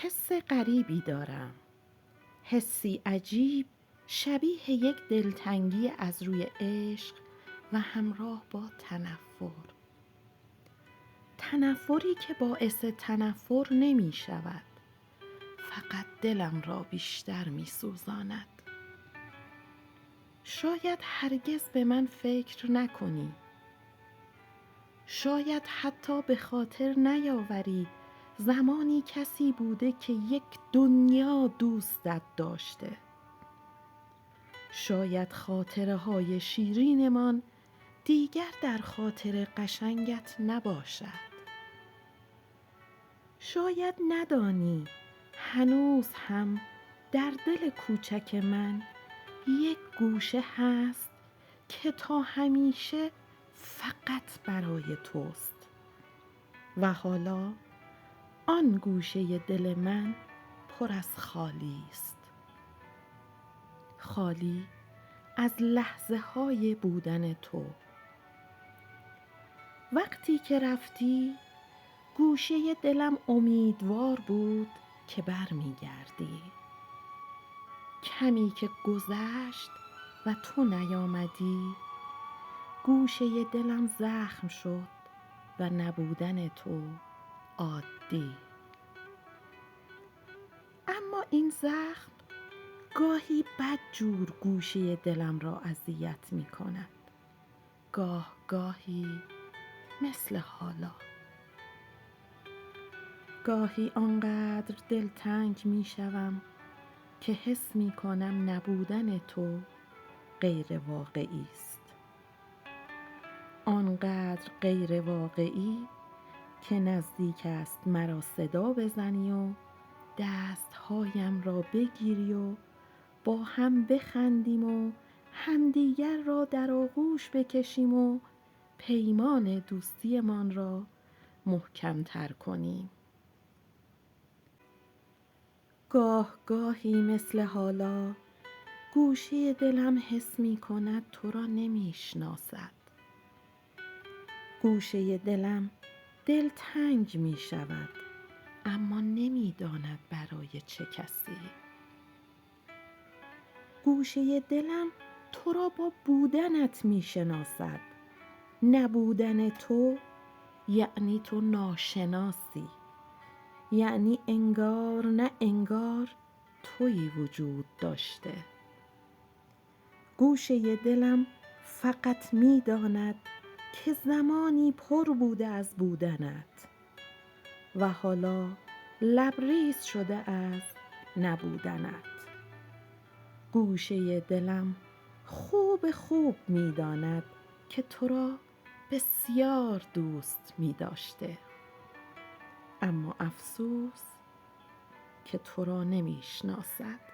حس غریبی دارم، حسی عجیب شبیه یک دلتنگی از روی عشق و همراه با تنفر. تنفری که باعث تنفر نمی شود، فقط دلم را بیشتر می سوزاند. شاید هرگز به من فکر نکنی، شاید حتی به خاطر نیاوری زمانی کسی بوده که یک دنیا دوستت داشته. شاید خاطره های شیرینمان دیگر در خاطر قشنگت نباشد. شاید ندانی هنوز هم در دل کوچک من یک گوشه هست که تا همیشه فقط برای توست و حالا آن گوشه دل من پر از خالی است، خالی از لحظه های بودن تو. وقتی که رفتی گوشه دلم امیدوار بود که برمیگردی. کمی که گذشت و تو نیامدی، گوشه دلم زخم شد و نبودن تو عادی. اما این زخم گاهی بدجور گوشه دلم را اذیت می کند، گاهی مثل حالا. گاهی آنقدر دلتنگ می شوم که حس می کنم نبودن تو غیر واقعی است. آنقدر غیر واقعی که نزدیک است مرا صدا بزنی و دستهایم را بگیری و با هم بخندیم و همدیگر را در آغوش بکشیم و پیمان دوستیمان را محکم‌تر کنیم. گاهی مثل حالا گوشه دلم حس می کند تو را نمی شناسد. گوشه دلم دلتنگ می شود اما نمی داند برای چه کسی. گوشه دلم تو را با بودنت می شناسد. نبودن تو یعنی تو ناشناسی، یعنی انگار نه انگار تویی وجود داشته. گوشه دلم فقط می داند که زمانی پر بوده از بودنت و حالا لبریز شده از نبودنت. گوشه دلم خوب می داند که تو را بسیار دوست می داشته، اما افسوس که تو را نمی شناسد.